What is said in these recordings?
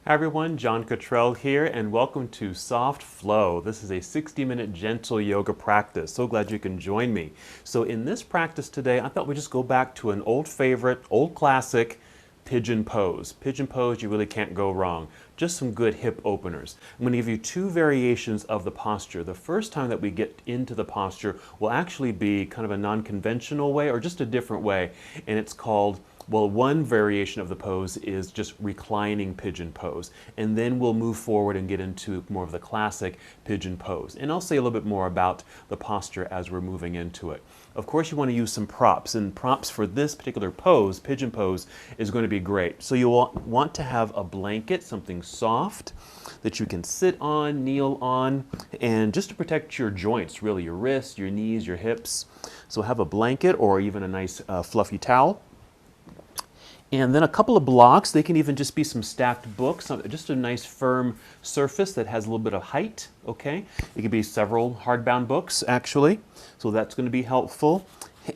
Hi everyone, John Cottrell here, and welcome to Soft Flow. This is a 60-minute gentle yoga practice. So glad you can join me. So in this practice today, I thought we'd just go back to an old favorite, old classic, Pigeon Pose. Pigeon Pose, you really can't go wrong. Just some good hip openers. I'm going to give you two variations of the posture. The first time that we get into the posture will actually be kind of a non-conventional way or just a different way, and it's called, well, one variation of the pose is just reclining pigeon pose. And then we'll move forward and get into more of the classic pigeon pose. And I'll say a little bit more about the posture as we're moving into it. Of course, you want to use some props. And props for this particular pose, pigeon pose, is going to be great. So you'll want to have a blanket, something soft that you can sit on, kneel on, and just to protect your joints, really, your wrists, your knees, your hips. So have a blanket or even a nice fluffy towel. And then a couple of blocks. They can even just be some stacked books, just a nice firm surface that has a little bit of height, okay? It could be several hardbound books, actually, so that's going to be helpful.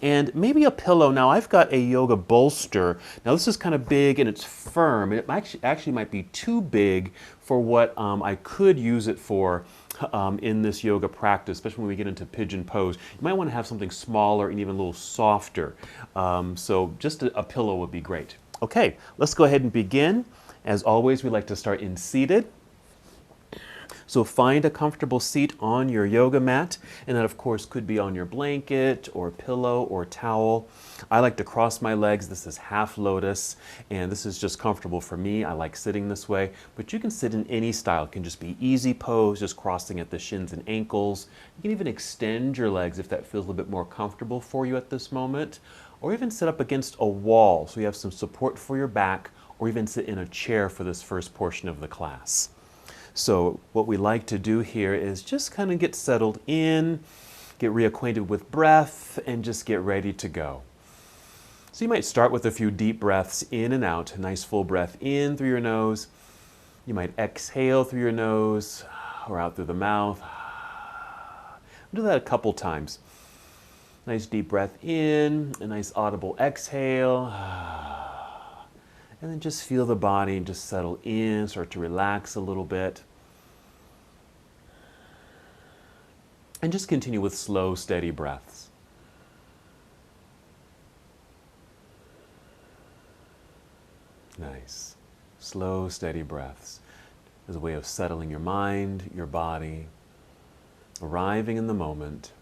And maybe a pillow. Now, I've got a yoga bolster. Now, this is kind of big and it's firm. It actually might be too big for what I could use it for in this yoga practice, especially when we get into pigeon pose. You might want to have something smaller and even a little softer. So just a pillow would be great. Okay, let's go ahead and begin. As always, we like to start in seated. So find a comfortable seat on your yoga mat, and that of course could be on your blanket or pillow or towel. I like to cross my legs. This is half lotus, and this is just comfortable for me. I like sitting this way, but you can sit in any style. It can just be easy pose, just crossing at the shins and ankles. You can even extend your legs if that feels a little bit more comfortable for you at this moment, or even sit up against a wall so you have some support for your back, or even sit in a chair for this first portion of the class. So what we like to do here is just kind of get settled in, get reacquainted with breath, and just get ready to go. So you might start with a few deep breaths in and out. A nice full breath in through your nose. You might exhale through your nose or out through the mouth. Do that a couple times. Nice deep breath in, a nice audible exhale. And then just feel the body and just settle in, start to relax a little bit. And just continue with slow, steady breaths. Nice. Slow, steady breaths as a way of settling your mind, your body, arriving in the moment,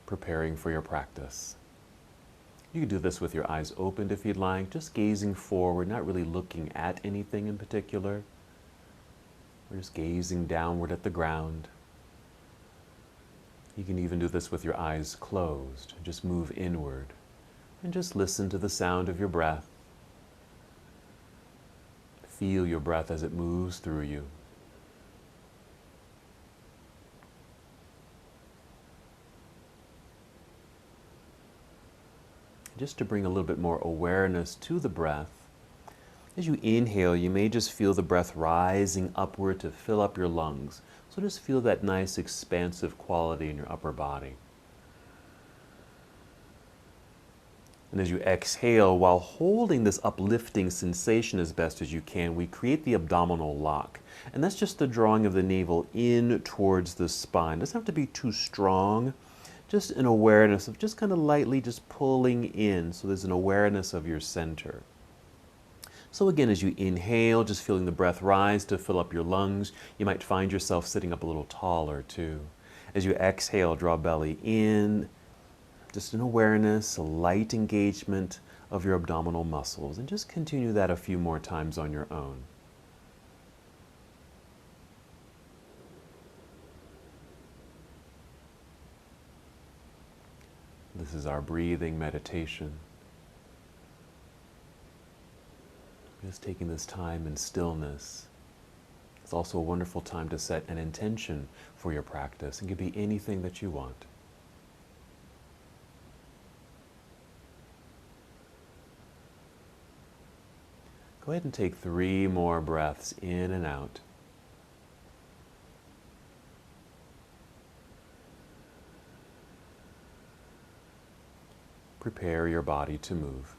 preparing for your practice. You can do this with your eyes opened if you'd like, just gazing forward, not really looking at anything in particular. Or just gazing downward at the ground. You can even do this with your eyes closed. Just move inward and just listen to the sound of your breath. Feel your breath as it moves through you. Just to bring a little bit more awareness to the breath, as you inhale, you may just feel the breath rising upward to fill up your lungs. So just feel that nice expansive quality in your upper body. And as you exhale, while holding this uplifting sensation as best as you can, we create the abdominal lock. And that's just the drawing of the navel in towards the spine. It doesn't have to be too strong. Just an awareness of just kind of lightly just pulling in. So there's an awareness of your center. So again, as you inhale, just feeling the breath rise to fill up your lungs, you might find yourself sitting up a little taller too. As you exhale, draw belly in, just an awareness, a light engagement of your abdominal muscles, and just continue that a few more times on your own. This is our breathing meditation. Just taking this time in stillness. It's also a wonderful time to set an intention for your practice. It could be anything that you want. Go ahead and take 3 more breaths in and out. Prepare your body to move.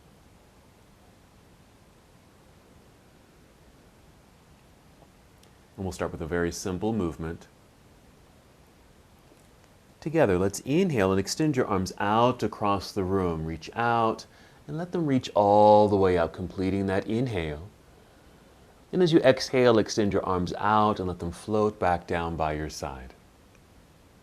And we'll start with a very simple movement. Together, let's inhale and extend your arms out across the room. Reach out and let them reach all the way out, completing that inhale. And as you exhale, extend your arms out and let them float back down by your side.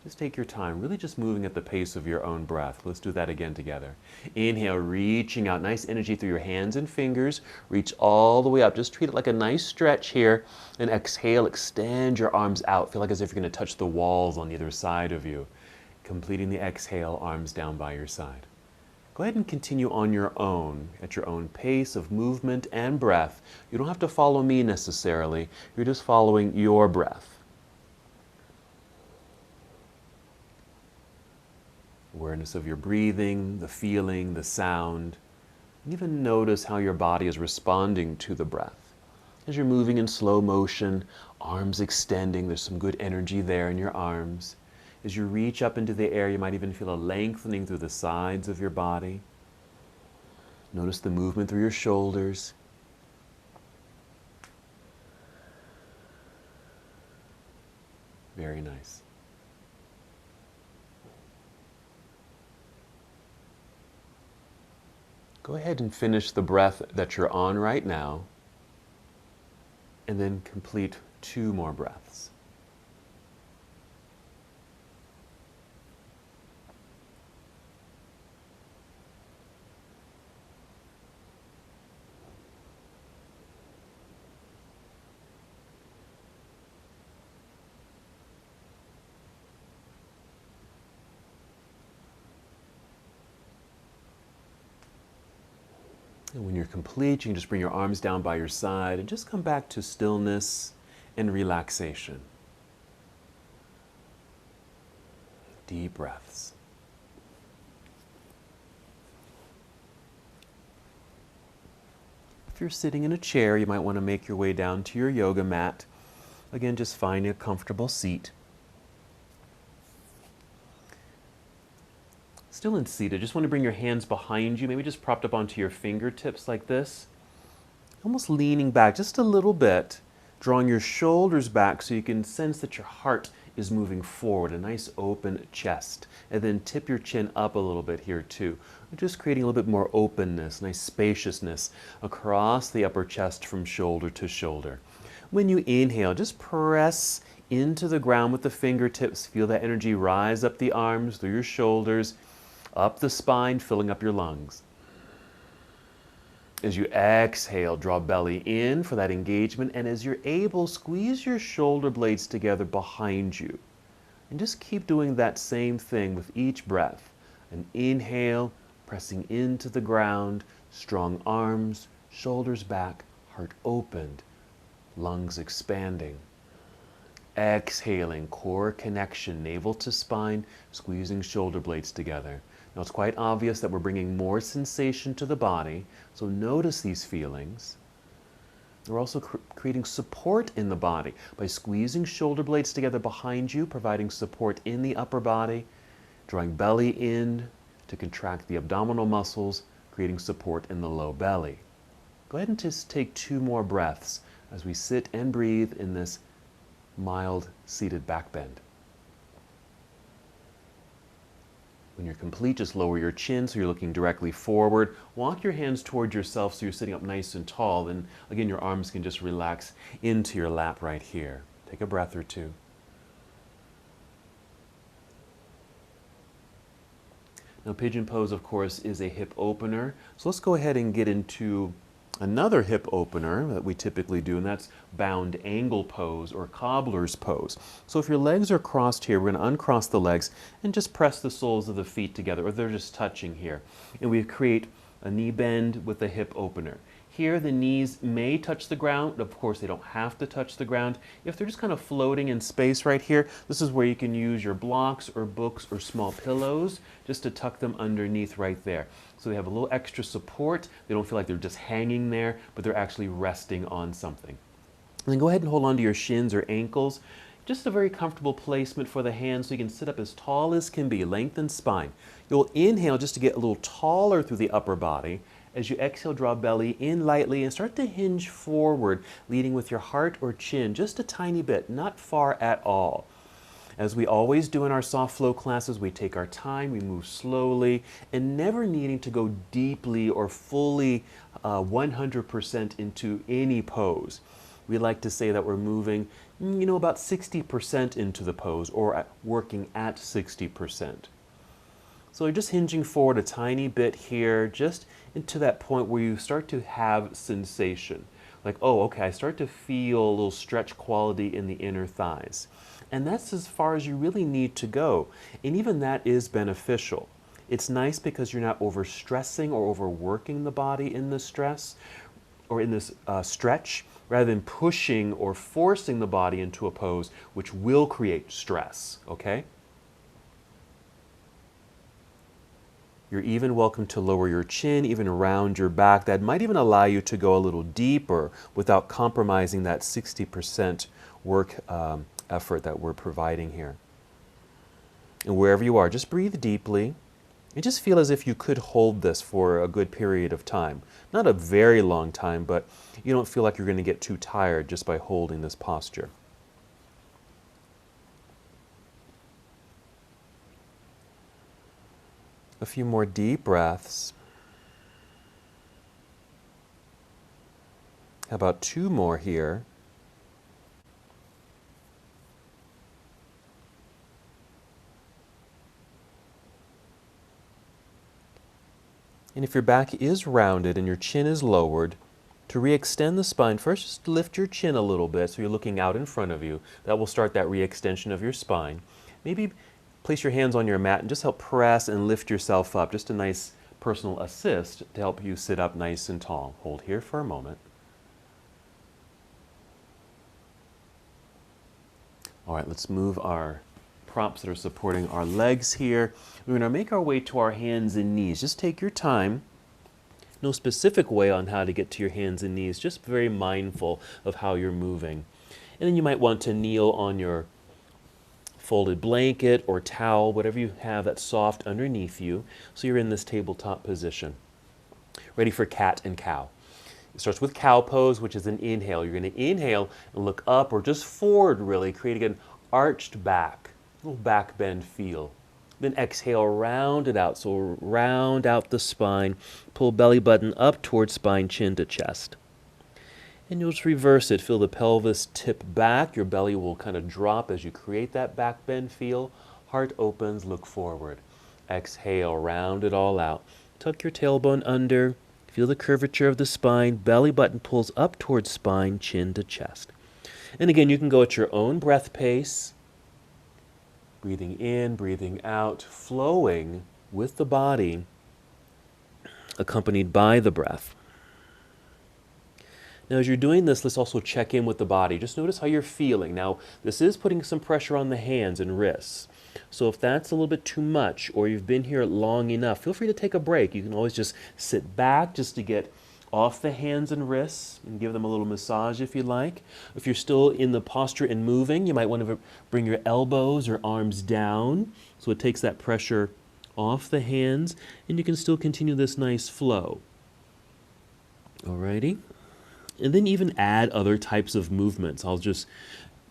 Just take your time, really just moving at the pace of your own breath. Let's do that again together. Inhale, reaching out, nice energy through your hands and fingers. Reach all the way up. Just treat it like a nice stretch here. And exhale, extend your arms out. Feel like as if you're going to touch the walls on either side of you. Completing the exhale, arms down by your side. Go ahead and continue on your own, at your own pace of movement and breath. You don't have to follow me necessarily. You're just following your breath. Awareness of your breathing, the feeling, the sound. And even notice how your body is responding to the breath. As you're moving in slow motion, arms extending, there's some good energy there in your arms. As you reach up into the air, you might even feel a lengthening through the sides of your body. Notice the movement through your shoulders. Very nice. Go ahead and finish the breath that you're on right now, and then complete 2 more breaths. And when you're complete, you can just bring your arms down by your side and just come back to stillness and relaxation. Deep breaths. If you're sitting in a chair, you might want to make your way down to your yoga mat. Again, just find a comfortable seat. Still in seated, just want to bring your hands behind you, maybe just propped up onto your fingertips like this. Almost leaning back just a little bit, drawing your shoulders back so you can sense that your heart is moving forward, a nice open chest. And then tip your chin up a little bit here too. Just creating a little bit more openness, nice spaciousness across the upper chest from shoulder to shoulder. When you inhale, just press into the ground with the fingertips. Feel that energy rise up the arms, through your shoulders, up the spine, filling up your lungs. As you exhale, draw belly in for that engagement, and as you're able, squeeze your shoulder blades together behind you. And just keep doing that same thing with each breath. An inhale, pressing into the ground, strong arms, shoulders back, heart opened, lungs expanding. Exhaling, core connection, navel to spine, squeezing shoulder blades together. Now it's quite obvious that we're bringing more sensation to the body, so notice these feelings. We're also creating support in the body by squeezing shoulder blades together behind you, providing support in the upper body, drawing belly in to contract the abdominal muscles, creating support in the low belly. Go ahead and just take 2 more breaths as we sit and breathe in this mild seated back bend. When you're complete, just lower your chin so you're looking directly forward. Walk your hands toward yourself so you're sitting up nice and tall. Then again, your arms can just relax into your lap right here. Take a breath or 2. Now, Pigeon Pose, of course, is a hip opener. So let's go ahead and get into another hip opener that we typically do, and that's bound angle pose or cobbler's pose. So if your legs are crossed here, we're going to uncross the legs and just press the soles of the feet together, or they're just touching here. And we create a knee bend with a hip opener. Here, the knees may touch the ground. Of course, they don't have to touch the ground. If they're just kind of floating in space right here, this is where you can use your blocks or books or small pillows just to tuck them underneath right there. So they have a little extra support. They don't feel like they're just hanging there, but they're actually resting on something. And then go ahead and hold on to your shins or ankles. Just a very comfortable placement for the hands so you can sit up as tall as can be, lengthen spine. You'll inhale just to get a little taller through the upper body. As you exhale, draw belly in lightly and start to hinge forward, leading with your heart or chin just a tiny bit, not far at all. As we always do in our soft flow classes, we take our time, we move slowly, and never needing to go deeply or fully 100% into any pose. We like to say that we're moving, about 60% into the pose, or working at 60%. So you're just hinging forward a tiny bit here, just into that point where you start to have sensation. Like, oh, okay, I start to feel a little stretch quality in the inner thighs. And that's as far as you really need to go. And even that is beneficial. It's nice because you're not overstressing or overworking the body in this stress or in this stretch, rather than pushing or forcing the body into a pose, which will create stress, okay? You're even welcome to lower your chin, even around your back. That might even allow you to go a little deeper without compromising that 60% work effort that we're providing here. And wherever you are, just breathe deeply and just feel as if you could hold this for a good period of time. Not a very long time, but you don't feel like you're going to get too tired just by holding this posture. A few more deep breaths. How about 2 more here? And if your back is rounded and your chin is lowered, to re-extend the spine, first just lift your chin a little bit so you're looking out in front of you. That will start that re-extension of your spine. Maybe place your hands on your mat and just help press and lift yourself up. Just a nice personal assist to help you sit up nice and tall. Hold here for a moment. All right, let's move our props that are supporting our legs here. We're going to make our way to our hands and knees. Just take your time. No specific way on how to get to your hands and knees, just very mindful of how you're moving. And then you might want to kneel on your folded blanket or towel, whatever you have that's soft underneath you, so you're in this tabletop position. Ready for cat and cow. It starts with cow pose, which is an inhale. You're going to inhale and look up or just forward, really, creating an arched back. Little back bend feel. Then exhale, round it out. So round out the spine. Pull belly button up towards spine, chin to chest. And you'll just reverse it. Feel the pelvis tip back. Your belly will kind of drop as you create that back bend feel. Heart opens, look forward. Exhale, round it all out. Tuck your tailbone under. Feel the curvature of the spine. Belly button pulls up towards spine, chin to chest. And again, you can go at your own breath pace. Breathing in, breathing out, flowing with the body, accompanied by the breath. Now, as you're doing this, let's also check in with the body. Just notice how you're feeling. Now, this is putting some pressure on the hands and wrists. So if that's a little bit too much, or you've been here long enough, feel free to take a break. You can always just sit back just to get off the hands and wrists and give them a little massage if you like. If you're still in the posture and moving, you might want to bring your elbows or arms down so it takes that pressure off the hands, and you can still continue this nice flow. Alrighty. And then even add other types of movements. I'll just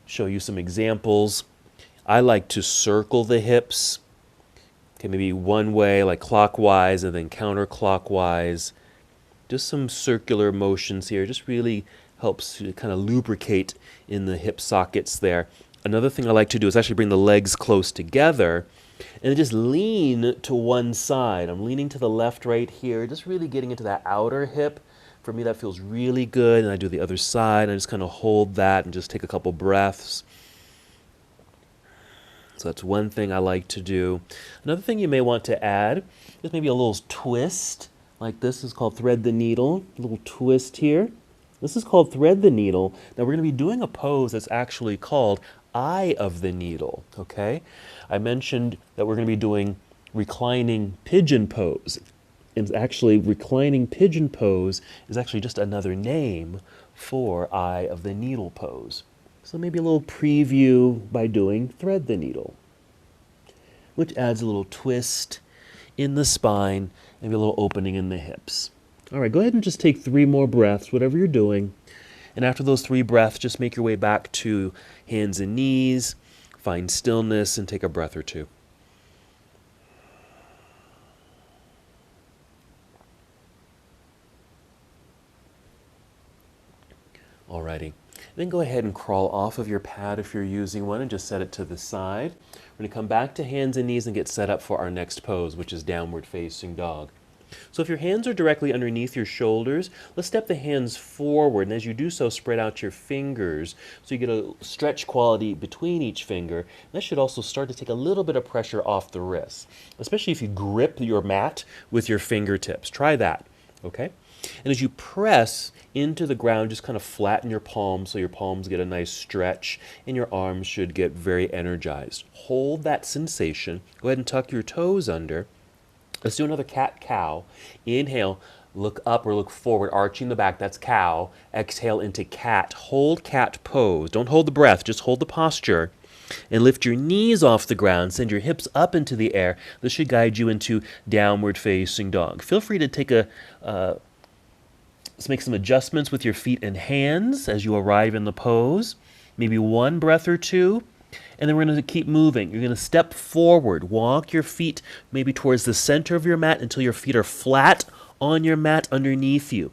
show you some examples. I like to circle the hips. Okay, maybe one way, like clockwise, and then counterclockwise. Just some circular motions here. Just really helps to kind of lubricate in the hip sockets there. Another thing I like to do is actually bring the legs close together and just lean to one side. I'm leaning to the left right here, just really getting into that outer hip. For me, that feels really good. And I do the other side. I just kind of hold that and just take a couple breaths. So that's one thing I like to do. Another thing you may want to add is maybe a little twist. Like this is called thread the needle. A little twist here. This is called thread the needle. Now we're going to be doing a pose that's actually called eye of the needle. Okay? I mentioned that we're going to be doing reclining pigeon pose. And actually, reclining pigeon pose is actually just another name for eye of the needle pose. So maybe a little preview by doing thread the needle, which adds a little twist in the spine, maybe a little opening in the hips. All right, go ahead and just take 3 more breaths, whatever you're doing. And after those 3 breaths, just make your way back to hands and knees, find stillness, and take a breath or 2. Alrighty. Then go ahead and crawl off of your pad if you're using one and just set it to the side. We're going to come back to hands and knees and get set up for our next pose, which is downward facing dog. So if your hands are directly underneath your shoulders, let's step the hands forward, and as you do so, spread out your fingers so you get a stretch quality between each finger. That should also start to take a little bit of pressure off the wrists, especially if you grip your mat with your fingertips. Try that, okay? And as you press into the ground, just kind of flatten your palms so your palms get a nice stretch and your arms should get very energized. Hold that sensation. Go ahead and tuck your toes under. Let's do another cat-cow. Inhale, look up or look forward, arching the back. That's cow. Exhale into cat. Hold cat pose. Don't hold the breath, just hold the posture. And lift your knees off the ground. Send your hips up into the air. This should guide you into downward facing dog. Feel free to take let's make some adjustments with your feet and hands as you arrive in the pose. Maybe 1 breath or 2. And then we're going to keep moving. You're going to step forward. Walk your feet maybe towards the center of your mat until your feet are flat on your mat underneath you.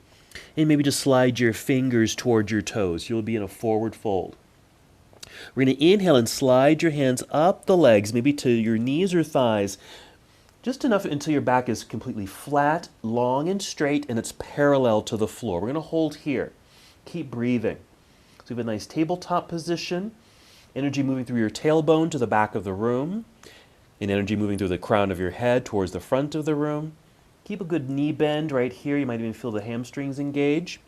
And maybe just slide your fingers towards your toes. You'll be in a forward fold. We're going to inhale and slide your hands up the legs, maybe to your knees or thighs, just enough until your back is completely flat, long and straight, and it's parallel to the floor. We're going to hold here. Keep breathing. So we have a nice tabletop position. Energy moving through your tailbone to the back of the room, and energy moving through the crown of your head towards the front of the room. Keep a good knee bend right here. You might even feel the hamstrings engage.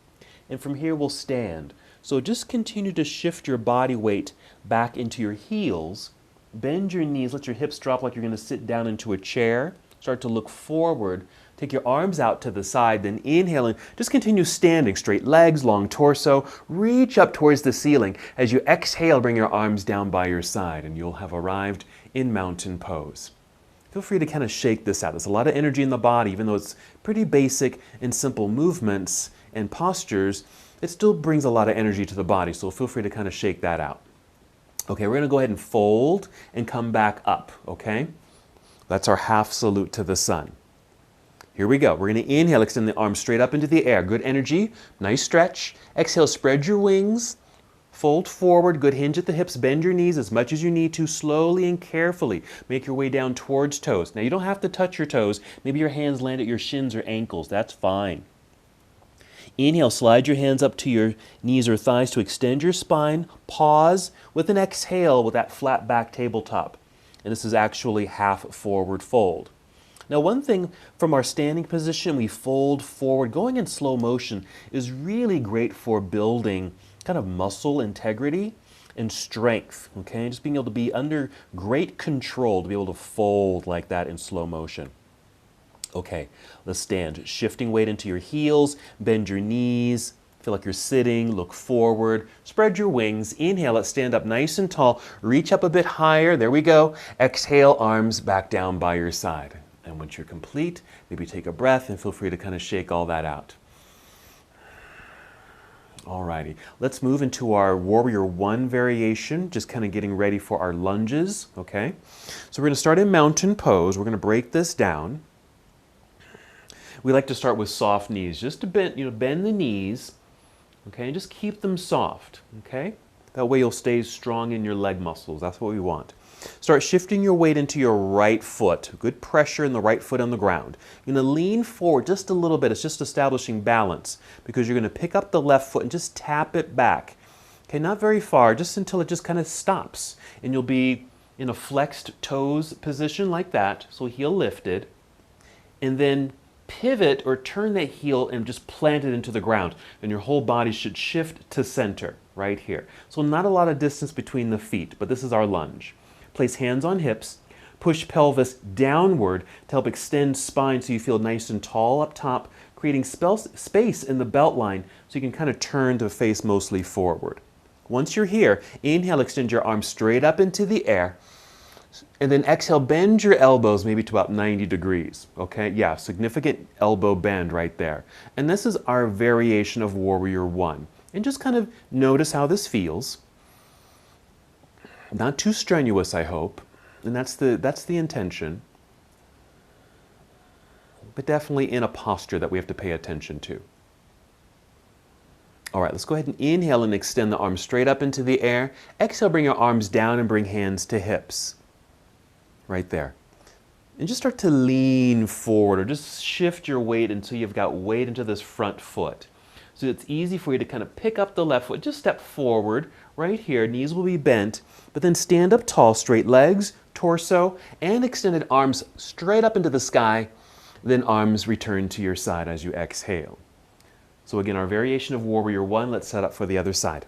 And from here, we'll stand. So just continue to shift your body weight back into your heels. Bend your knees. Let your hips drop like you're going to sit down into a chair. Start to look forward. Take your arms out to the side, then inhale and just continue standing. Straight legs, long torso. Reach up towards the ceiling. As you exhale, bring your arms down by your side, and you'll have arrived in mountain pose. Feel free to kind of shake this out. There's a lot of energy in the body, even though it's pretty basic and simple movements and postures. It still brings a lot of energy to the body, so feel free to kind of shake that out. Okay, we're going to go ahead and fold and come back up, okay? That's our half salute to the sun. Here we go. We're going to inhale, extend the arms straight up into the air. Good energy, nice stretch. Exhale, spread your wings, fold forward, good hinge at the hips, bend your knees as much as you need to, slowly and carefully. Make your way down towards toes. Now you don't have to touch your toes. Maybe your hands land at your shins or ankles. That's fine. Inhale, slide your hands up to your knees or thighs to extend your spine. Pause with an exhale with that flat back tabletop. And this is actually half forward fold. Now, one thing from our standing position, we fold forward. Going in slow motion is really great for building kind of muscle integrity and strength, okay? Just being able to be under great control to be able to fold like that in slow motion. Okay, let's stand. Shifting weight into your heels, bend your knees, feel like you're sitting, look forward, spread your wings. Inhale, let's stand up nice and tall. Reach up a bit higher, there we go. Exhale, arms back down by your side. And once you're complete, maybe take a breath and feel free to kind of shake all that out. Alrighty, let's move into our Warrior One variation, just kind of getting ready for our lunges, okay? So we're going to start in mountain pose. We're going to break this down. We like to start with soft knees, just to bend the knees, okay, and just keep them soft, okay? That way you'll stay strong in your leg muscles. That's what we want. Start shifting your weight into your right foot. Good pressure in the right foot on the ground. You're going to lean forward just a little bit. It's just establishing balance because you're going to pick up the left foot and just tap it back. Okay, not very far, just until it just kind of stops. And you'll be in a flexed toes position like that, so heel lifted. And then pivot or turn that heel and just plant it into the ground. And your whole body should shift to center right here. So not a lot of distance between the feet, but this is our lunge. Place hands on hips, push pelvis downward to help extend spine so you feel nice and tall up top, creating space in the belt line so you can kind of turn to face mostly forward. Once you're here, inhale, extend your arms straight up into the air. And then exhale, bend your elbows maybe to about 90 degrees, okay? Yeah, significant elbow bend right there. And this is our variation of Warrior One. And just kind of notice how this feels. Not too strenuous, I hope. And that's the intention. But definitely in a posture that we have to pay attention to. All right, let's go ahead and inhale and extend the arms straight up into the air. Exhale, bring your arms down and bring hands to hips. Right there. And just start to lean forward or just shift your weight until you've got weight into this front foot. So it's easy for you to kind of pick up the left foot, just step forward right here, knees will be bent, but then stand up tall, straight legs, torso, and extended arms straight up into the sky, then arms return to your side as you exhale. So again, our variation of Warrior One, let's set up for the other side.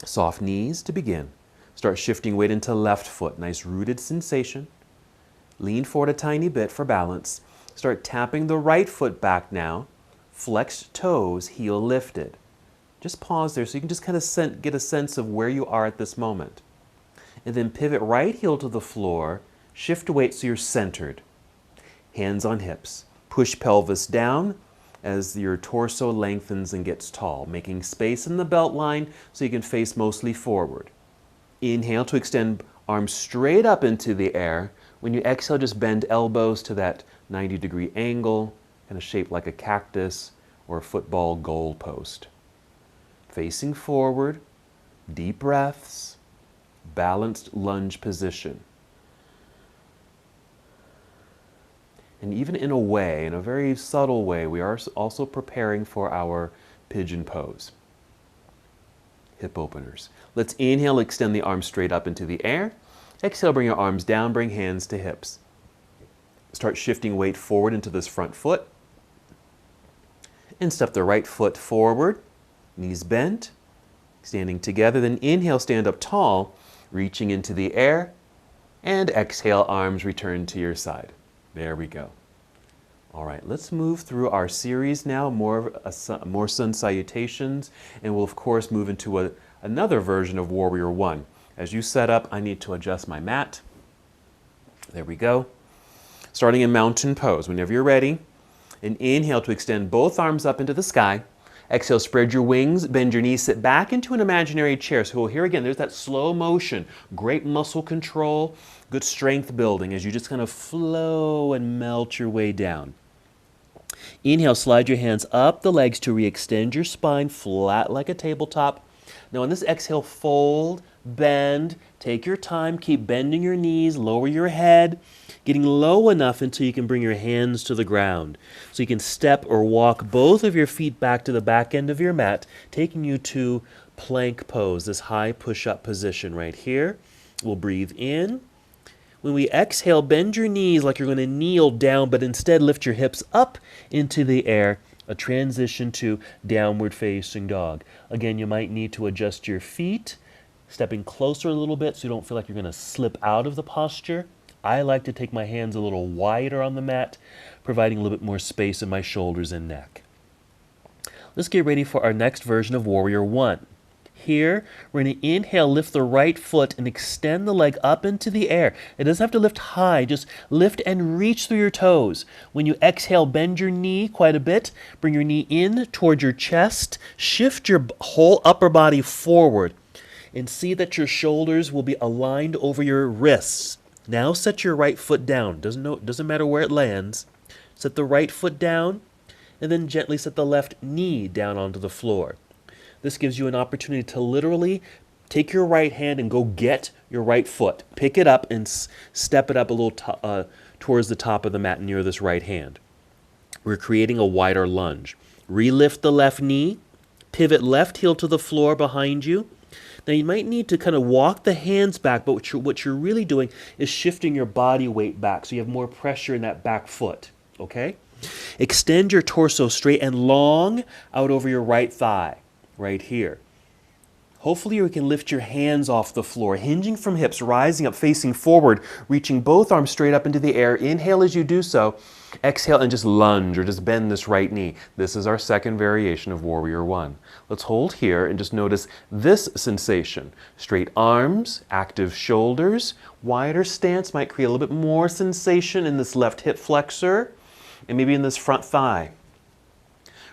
Soft knees to begin. Start shifting weight into left foot, nice rooted sensation. Lean forward a tiny bit for balance. Start tapping the right foot back now. Flexed toes, heel lifted. Just pause there so you can just kind of get a sense of where you are at this moment. And then pivot right heel to the floor. Shift weight so you're centered. Hands on hips. Push pelvis down as your torso lengthens and gets tall, making space in the belt line so you can face mostly forward. Inhale to extend arms straight up into the air. When you exhale, just bend elbows to that 90-degree angle, kind of shaped like a cactus or a football goal post. Facing forward, deep breaths, balanced lunge position. And even in a way, in a very subtle way, we are also preparing for our pigeon pose. Hip openers. Let's inhale, extend the arms straight up into the air. Exhale, bring your arms down, bring hands to hips. Start shifting weight forward into this front foot. And step the right foot forward, knees bent, standing together. Then inhale, stand up tall, reaching into the air. And exhale, arms return to your side. There we go. All right, let's move through our series now, more sun salutations, and we'll of course move into another version of Warrior One. As you set up, I need to adjust my mat. There we go. Starting in mountain pose. Whenever you're ready, and inhale to extend both arms up into the sky. Exhale, spread your wings, bend your knees, sit back into an imaginary chair. So here again, there's that slow motion, great muscle control, good strength building as you just kind of flow and melt your way down. Inhale, slide your hands up the legs to re-extend your spine flat like a tabletop. Now on this exhale, fold, bend, take your time, keep bending your knees, lower your head, getting low enough until you can bring your hands to the ground. So you can step or walk both of your feet back to the back end of your mat, taking you to plank pose, this high push-up position right here. We'll breathe in. When we exhale, bend your knees like you're going to kneel down, but instead lift your hips up into the air, a transition to downward facing dog. Again, you might need to adjust your feet, stepping closer a little bit so you don't feel like you're going to slip out of the posture. I like to take my hands a little wider on the mat, providing a little bit more space in my shoulders and neck. Let's get ready for our next version of Warrior One. Here, we're going to inhale, lift the right foot, and extend the leg up into the air. It doesn't have to lift high, just lift and reach through your toes. When you exhale, bend your knee quite a bit. Bring your knee in towards your chest. Shift your whole upper body forward. And see that your shoulders will be aligned over your wrists. Now set your right foot down. Doesn't matter where it lands. Set the right foot down, and then gently set the left knee down onto the floor. This gives you an opportunity to literally take your right hand and go get your right foot. Pick it up and step it up a little towards the top of the mat near this right hand. We're creating a wider lunge. Relift the left knee. Pivot left heel to the floor behind you. Now you might need to kind of walk the hands back, but what you're really doing is shifting your body weight back so you have more pressure in that back foot, okay? Extend your torso straight and long out over your right thigh, right here. Hopefully you can lift your hands off the floor, hinging from hips, rising up, facing forward, reaching both arms straight up into the air. Inhale as you do so. Exhale and just lunge or just bend this right knee. This is our second variation of Warrior One. Let's hold here and just notice this sensation. Straight arms, active shoulders, wider stance might create a little bit more sensation in this left hip flexor and maybe in this front thigh.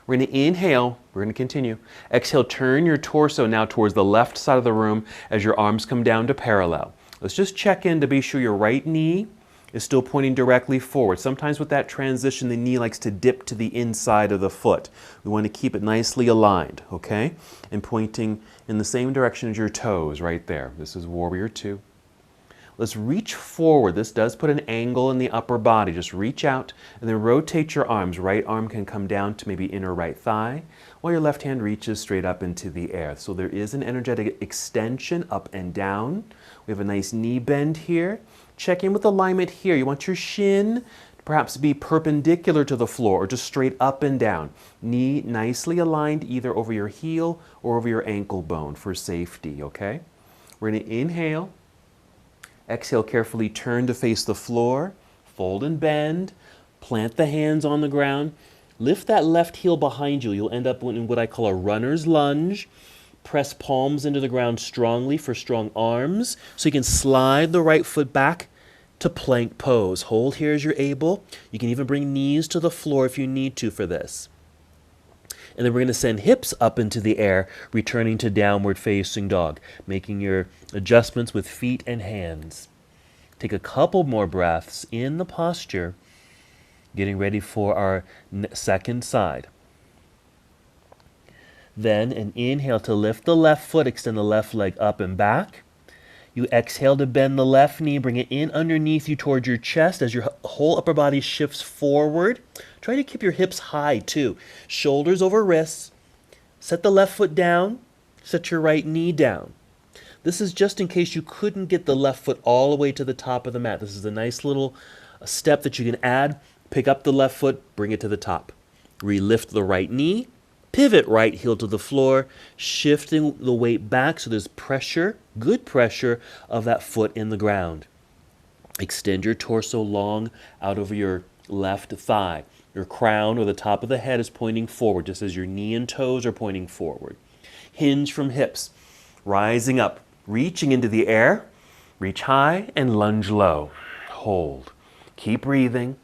We're going to inhale, we're going to continue. Exhale, turn your torso now towards the left side of the room as your arms come down to parallel. Let's just check in to be sure your right knee is still pointing directly forward. Sometimes with that transition, the knee likes to dip to the inside of the foot. We want to keep it nicely aligned, okay? And pointing in the same direction as your toes right there. This is Warrior Two. Let's reach forward. This does put an angle in the upper body. Just reach out and then rotate your arms. Right arm can come down to maybe inner right thigh, while your left hand reaches straight up into the air. So there is an energetic extension up and down. We have a nice knee bend here. Check in with alignment here. You want your shin to perhaps be perpendicular to the floor or just straight up and down. Knee nicely aligned either over your heel or over your ankle bone for safety, okay? We're going to inhale. Exhale, carefully turn to face the floor, fold and bend, plant the hands on the ground, lift that left heel behind you. You'll end up in what I call a runner's lunge. Press palms into the ground strongly for strong arms, so you can slide the right foot back to plank pose. Hold here as you're able. You can even bring knees to the floor if you need to for this. And then we're going to send hips up into the air, returning to downward facing dog, making your adjustments with feet and hands. Take a couple more breaths in the posture, getting ready for our second side. Then an inhale to lift the left foot, extend the left leg up and back. You exhale to bend the left knee, bring it in underneath you towards your chest as your whole upper body shifts forward. Try to keep your hips high too. Shoulders over wrists. Set the left foot down. Set your right knee down. This is just in case you couldn't get the left foot all the way to the top of the mat. This is a nice little step that you can add. Pick up the left foot, bring it to the top. Relift the right knee. Pivot right heel to the floor, shifting the weight back so there's pressure, good pressure of that foot in the ground. Extend your torso long out over your left thigh. Your crown or the top of the head is pointing forward, just as your knee and toes are pointing forward. Hinge from hips, rising up, reaching into the air. Reach high and lunge low. Hold. Keep breathing.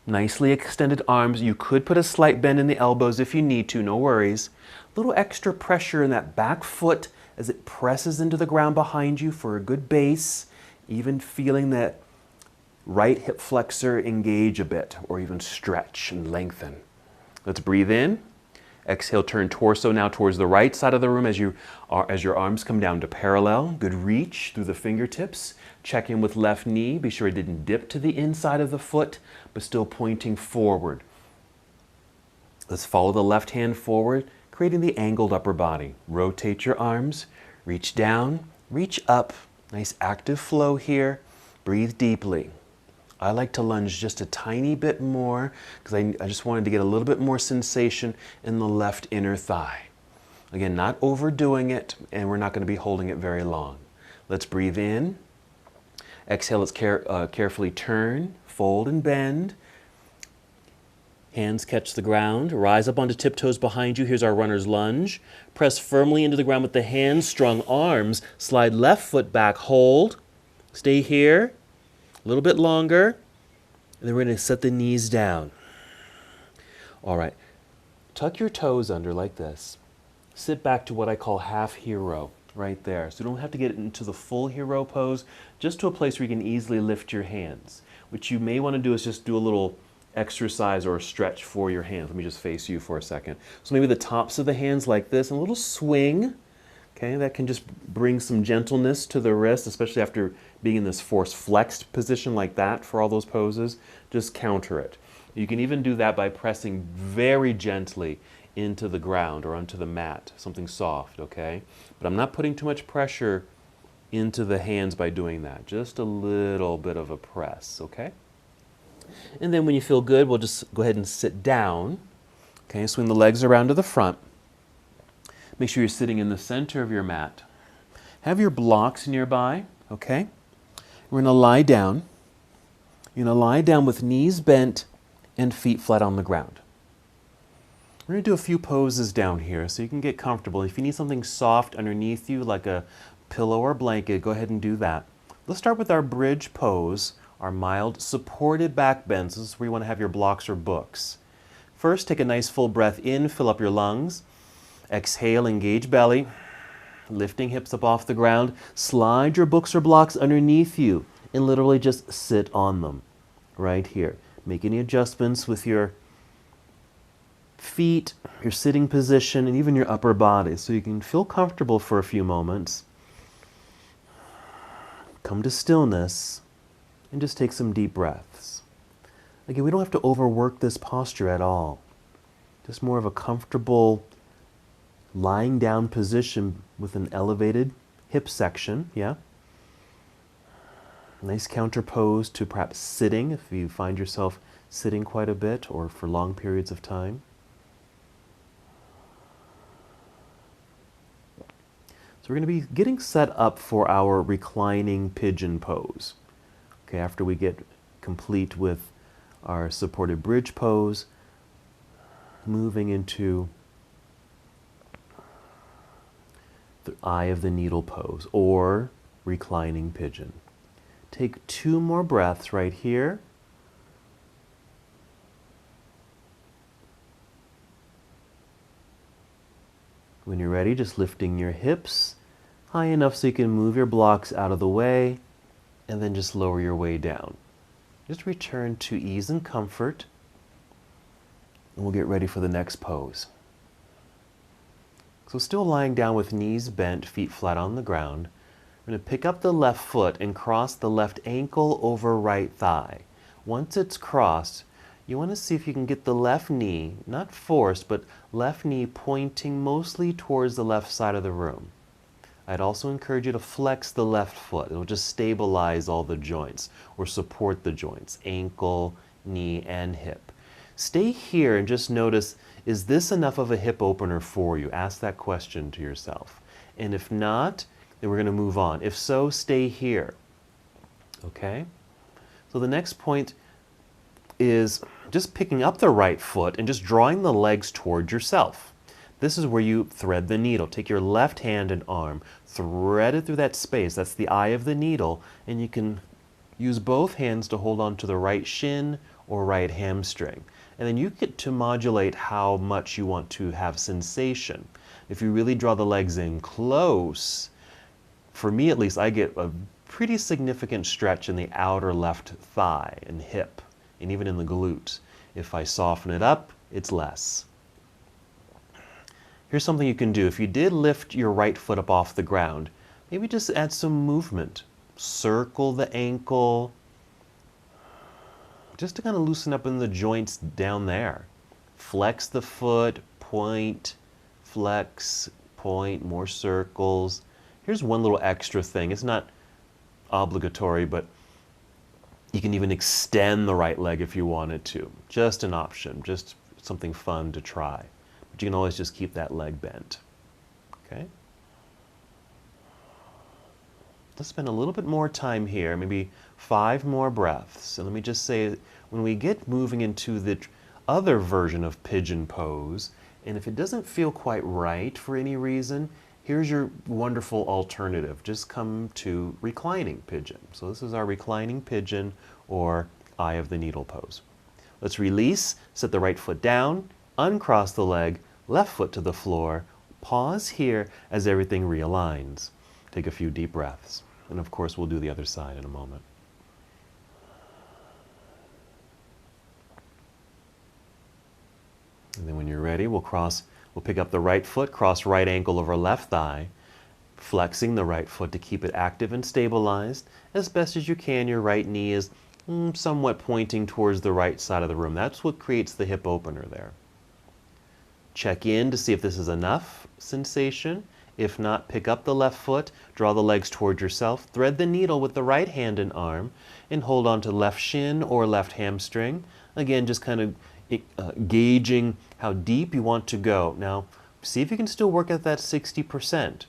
Nicely extended arms. You could put a slight bend in the elbows if you need to, no worries. A little extra pressure in that back foot as it presses into the ground behind you for a good base. Even feeling that right hip flexor engage a bit or even stretch and lengthen. Let's breathe in. Exhale, turn torso now towards the right side of the room as your arms come down to parallel. Good reach through the fingertips. Check in with left knee. Be sure it didn't dip to the inside of the foot, but still pointing forward. Let's follow the left hand forward, creating the angled upper body. Rotate your arms. Reach down, reach up. Nice active flow here. Breathe deeply. I like to lunge just a tiny bit more because I just wanted to get a little bit more sensation in the left inner thigh. Again, not overdoing it, and we're not going to be holding it very long. Let's breathe in. Exhale, let's carefully turn, fold and bend. Hands catch the ground. Rise up onto tiptoes behind you. Here's our runner's lunge. Press firmly into the ground with the hands, strong arms. Slide left foot back, hold. Stay here. A little bit longer, and then we're going to set the knees down. All right, tuck your toes under like this. Sit back to what I call half hero right there. So you don't have to get into the full hero pose, just to a place where you can easily lift your hands. What you may want to do is just do a little exercise or a stretch for your hands. Let me just face you for a second. So maybe the tops of the hands like this, and a little swing. Okay, that can just bring some gentleness to the wrist, especially after being in this force flexed position like that for all those poses. Just counter it. You can even do that by pressing very gently into the ground or onto the mat, something soft, okay? But I'm not putting too much pressure into the hands by doing that. Just a little bit of a press, okay? And then when you feel good, we'll just go ahead and sit down. Okay, swing the legs around to the front. Make sure you're sitting in the center of your mat. Have your blocks nearby, okay? We're going to lie down. You're going to lie down with knees bent and feet flat on the ground. We're going to do a few poses down here so you can get comfortable. If you need something soft underneath you, like a pillow or blanket, go ahead and do that. Let's start with our bridge pose, our mild supported back bends. This is where you want to have your blocks or books. First, take a nice full breath in, fill up your lungs. Exhale, engage belly. Lifting hips up off the ground. Slide your books or blocks underneath you and literally just sit on them right here. Make any adjustments with your feet, your sitting position, and even your upper body so you can feel comfortable for a few moments. Come to stillness and just take some deep breaths. Again, we don't have to overwork this posture at all. Just more of a comfortable lying down position with an elevated hip section, yeah? Nice counter pose to perhaps sitting if you find yourself sitting quite a bit or for long periods of time. So we're going to be getting set up for our reclining pigeon pose. Okay, after we get complete with our supported bridge pose, moving into the eye of the needle pose or reclining pigeon. Take 2 more breaths right here. When you're ready, just lifting your hips high enough so you can move your blocks out of the way and then just lower your way down. Just return to ease and comfort and we'll get ready for the next pose. So still lying down with knees bent, feet flat on the ground, we're going to pick up the left foot and cross the left ankle over right thigh. Once it's crossed, you want to see if you can get the left knee, not forced, but left knee pointing mostly towards the left side of the room. I'd also encourage you to flex the left foot. It'll just stabilize all the joints or support the joints, ankle, knee, and hip. Stay here and just notice, is this enough of a hip opener for you? Ask that question to yourself. And if not, then we're going to move on. If so, stay here. Okay? So the next point is just picking up the right foot and just drawing the legs toward yourself. This is where you thread the needle. Take your left hand and arm, thread it through that space. That's the eye of the needle, and you can use both hands to hold on to the right shin or right hamstring. And then you get to modulate how much you want to have sensation. If you really draw the legs in close, for me at least, I get a pretty significant stretch in the outer left thigh and hip, and even in the glute. If I soften it up, it's less. Here's something you can do. If you did lift your right foot up off the ground, maybe just add some movement. Circle the ankle, just to kind of loosen up in the joints down there. Flex the foot, point, flex, point, more circles. Here's one little extra thing. It's not obligatory, but you can even extend the right leg if you wanted to. Just an option, just something fun to try. But you can always just keep that leg bent. Okay? Let's spend a little bit more time here, maybe 5 more breaths. And let me just say, when we get moving into the other version of pigeon pose, and if it doesn't feel quite right for any reason, here's your wonderful alternative. Just come to reclining pigeon. So this is our reclining pigeon or eye of the needle pose. Let's release, set the right foot down, uncross the leg, left foot to the floor. Pause here as everything realigns. Take a few deep breaths. And of course, we'll do the other side in a moment. And then when you're ready, we'll pick up the right foot, cross right ankle over left thigh, flexing the right foot to keep it active and stabilized. As best as you can, your right knee is somewhat pointing towards the right side of the room. That's what creates the hip opener there. Check in to see if this is enough sensation. If not, pick up the left foot, draw the legs toward yourself, thread the needle with the right hand and arm, and hold on to left shin or left hamstring. Again, just kind of gauging how deep you want to go. Now, see if you can still work at that 60%.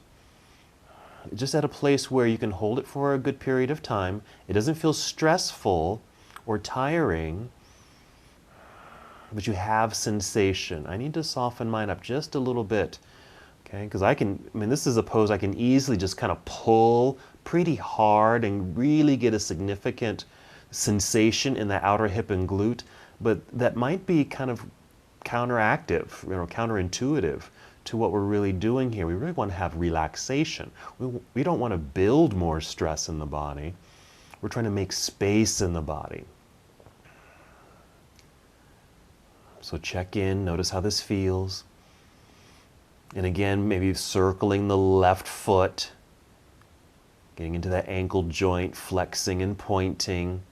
just at a place where you can hold it for a good period of time. It doesn't feel stressful or tiring, but you have sensation. I need to soften mine up just a little bit, okay? Because this is a pose I can easily just kind of pull pretty hard and really get a significant sensation in the outer hip and glute, but that might be kind of counteractive, counterintuitive to what we're really doing here. We really want to have relaxation. We don't want to build more stress in the body. We're trying to make space in the body. So check in, notice how this feels. And again, maybe circling the left foot, getting into that ankle joint, flexing and pointing.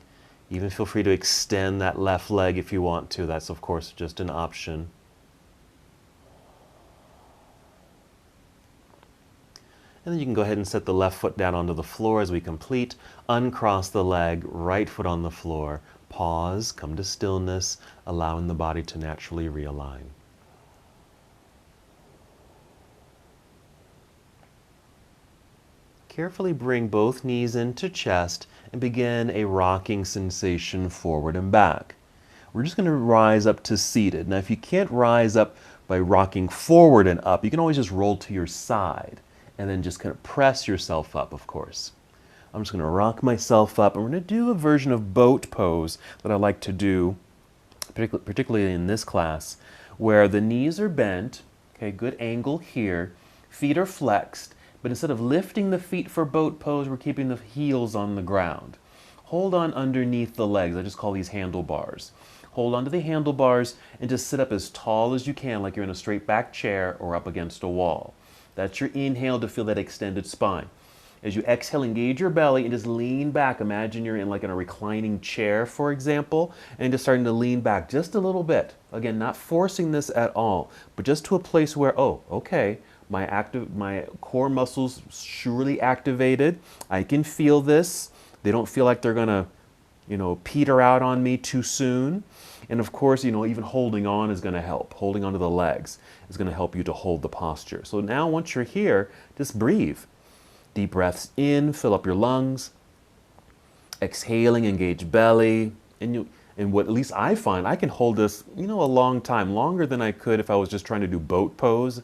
Even feel free to extend that left leg if you want to. That's, of course, just an option. And then you can go ahead and set the left foot down onto the floor as we complete. Uncross the leg, right foot on the floor. Pause, come to stillness, allowing the body to naturally realign. Carefully bring both knees into chest and begin a rocking sensation forward and back. We're just going to rise up to seated. Now, if you can't rise up by rocking forward and up, you can always just roll to your side and then just kind of press yourself up, of course. I'm just going to rock myself up, and we're going to do a version of boat pose that I like to do, particularly in this class, where the knees are bent, okay, good angle here, feet are flexed, but instead of lifting the feet for boat pose, we're keeping the heels on the ground. Hold on underneath the legs. I just call these handlebars. Hold on to the handlebars and just sit up as tall as you can, like you're in a straight back chair or up against a wall. That's your inhale to feel that extended spine. As you exhale, engage your belly and just lean back. Imagine you're in a reclining chair, for example, and just starting to lean back just a little bit. Again, not forcing this at all, but just to a place where, oh, okay, my core muscles surely activated. I can feel this. They don't feel like they're gonna, peter out on me too soon. And of course, even holding on is gonna help. Holding onto the legs is gonna help you to hold the posture. So now once you're here, just breathe. Deep breaths in, fill up your lungs. Exhaling, engage belly. And what at least I find, I can hold this, a long time, longer than I could if I was just trying to do boat pose,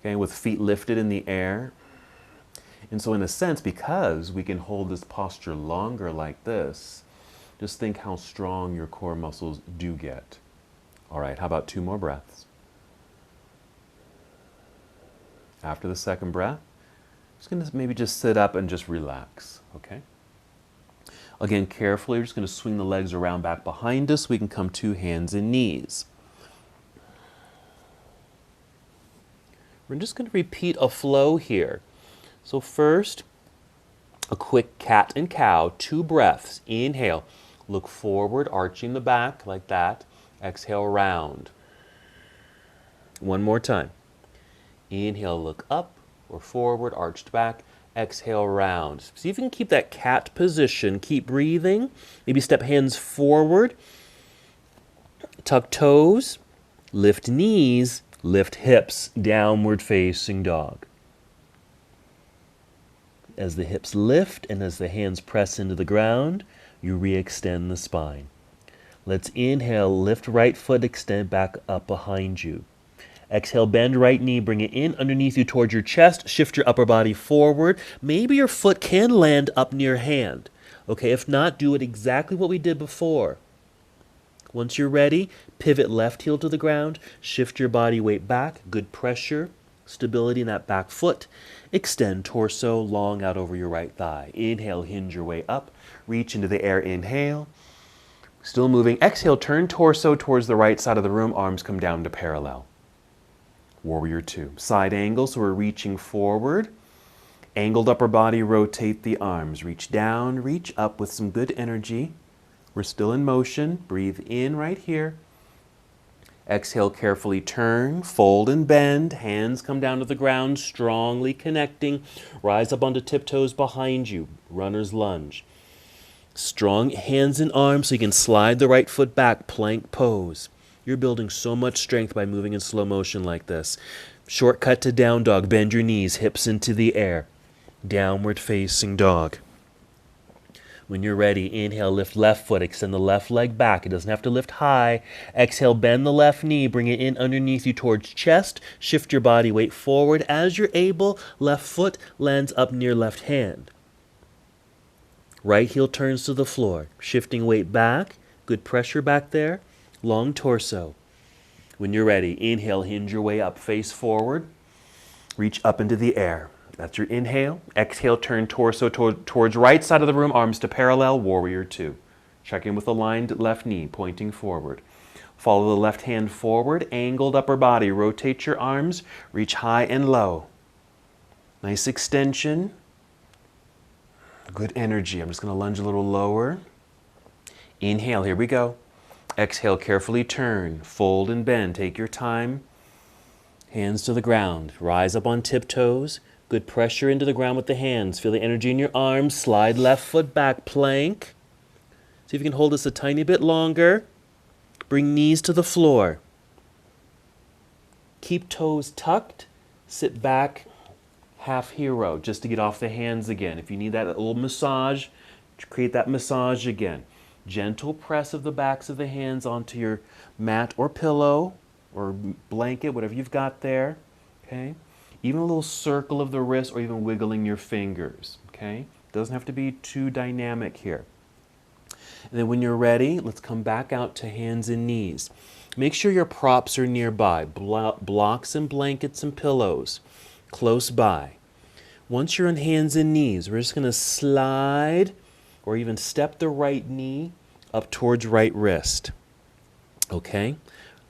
okay, with feet lifted in the air. And so in a sense, because we can hold this posture longer like this, just think how strong your core muscles do get. All right, how about 2 more breaths? After the second breath, just going to maybe just sit up and just relax, okay? Again, carefully, we're just going to swing the legs around back behind us. We can come to hands and knees. We're just going to repeat a flow here. So first, a quick cat and cow, 2 breaths. Inhale, look forward, arching the back like that. Exhale, round. One more time. Inhale, look up or forward, arched back. Exhale, round. See if you can keep that cat position. Keep breathing. Maybe step hands forward. Tuck toes. Lift knees. Lift hips. Downward facing dog. As the hips lift and as the hands press into the ground, you re-extend the spine. Let's inhale, lift right foot, extend back up behind you. Exhale, bend right knee, bring it in underneath you towards your chest, shift your upper body forward. Maybe your foot can land up near hand. Okay, if not, do it exactly what we did before. Once you're ready, pivot left heel to the ground, shift your body weight back, good pressure, stability in that back foot. Extend torso long out over your right thigh. Inhale, hinge your way up, reach into the air, inhale. Still moving, exhale, turn torso towards the right side of the room, arms come down to parallel. Warrior 2. Side angle, so we're reaching forward. Angled upper body, rotate the arms. Reach down, reach up with some good energy. We're still in motion. Breathe in right here. Exhale, carefully turn, fold and bend. Hands come down to the ground, strongly connecting. Rise up onto tiptoes behind you. Runner's lunge. Strong hands and arms so you can slide the right foot back, plank pose. You're building so much strength by moving in slow motion like this. Shortcut to down dog. Bend your knees, hips into the air. Downward facing dog. When you're ready, inhale, lift left foot, extend the left leg back. It doesn't have to lift high. Exhale, bend the left knee, bring it in underneath you towards chest. Shift your body weight forward. As you're able, left foot lands up near left hand. Right heel turns to the floor, shifting weight back. Good pressure back there. Long torso. When you're ready, inhale, hinge your way up, face forward. Reach up into the air. That's your inhale. Exhale, turn torso towards right side of the room, arms to parallel, warrior two. Check in with aligned left knee, pointing forward. Follow the left hand forward, angled upper body. Rotate your arms, reach high and low. Nice extension. Good energy. I'm just going to lunge a little lower. Inhale, here we go. Exhale, carefully turn, fold and bend. Take your time. Hands to the ground. Rise up on tiptoes. Good pressure into the ground with the hands. Feel the energy in your arms. Slide left foot back, plank. See if you can hold this a tiny bit longer. Bring knees to the floor. Keep toes tucked. Sit back, half hero, just to get off the hands again. If you need that little massage, create that massage again. Gentle press of the backs of the hands onto your mat or pillow or blanket, whatever you've got there. Okay? Even a little circle of the wrist or even wiggling your fingers. Okay? Doesn't have to be too dynamic here. And then when you're ready, let's come back out to hands and knees. Make sure your props are nearby. Blocks and blankets and pillows close by. Once you're on hands and knees, we're just going to slide or even step the right knee up towards right wrist. Okay?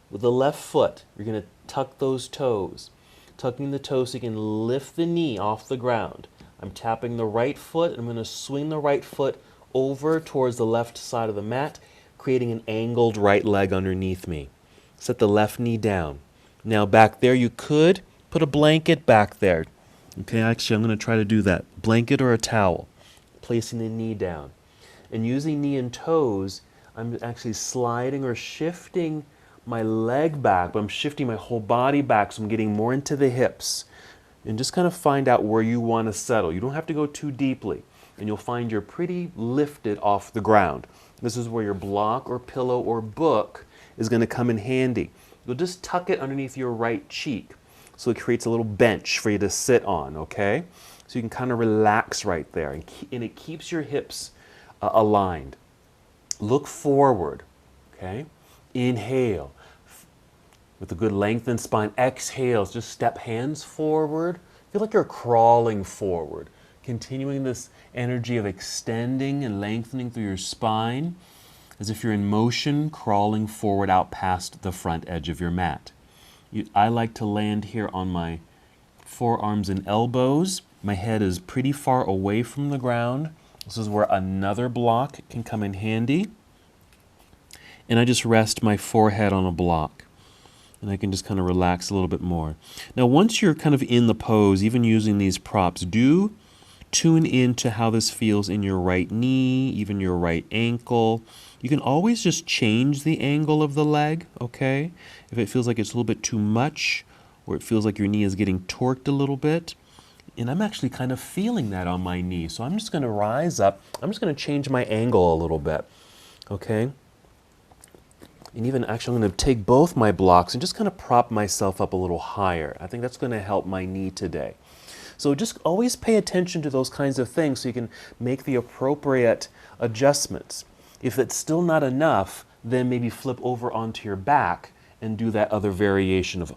With the left foot, you're going to tuck those toes. Tucking the toes so you can lift the knee off the ground. I'm tapping the right foot, and I'm going to swing the right foot over towards the left side of the mat, creating an angled right leg underneath me. Set the left knee down. Now back there, you could put a blanket back there. Okay, actually I'm going to try to do that. Blanket or a towel. Placing the knee down. And using knee and toes, I'm actually sliding or shifting my leg back, but I'm shifting my whole body back, so I'm getting more into the hips. And just kind of find out where you want to settle. You don't have to go too deeply. And you'll find you're pretty lifted off the ground. This is where your block or pillow or book is going to come in handy. You'll just tuck it underneath your right cheek, so it creates a little bench for you to sit on, okay? So you can kind of relax right there, and it keeps your hips aligned. Look forward, okay? Inhale. With a good lengthened spine, exhale. Just step hands forward. Feel like you're crawling forward. Continuing this energy of extending and lengthening through your spine, as if you're in motion, crawling forward out past the front edge of your mat. I like to land here on my forearms and elbows. My head is pretty far away from the ground. This is where another block can come in handy. And I just rest my forehead on a block. And I can just kind of relax a little bit more. Now, once you're kind of in the pose, even using these props, do tune into how this feels in your right knee, even your right ankle. You can always just change the angle of the leg, okay? If it feels like it's a little bit too much, or it feels like your knee is getting torqued a little bit. And I'm actually kind of feeling that on my knee. So I'm just going to rise up. I'm just going to change my angle a little bit, okay? And even actually I'm going to take both my blocks and just kind of prop myself up a little higher. I think that's going to help my knee today. So just always pay attention to those kinds of things so you can make the appropriate adjustments. If it's still not enough, then maybe flip over onto your back and do that other variation of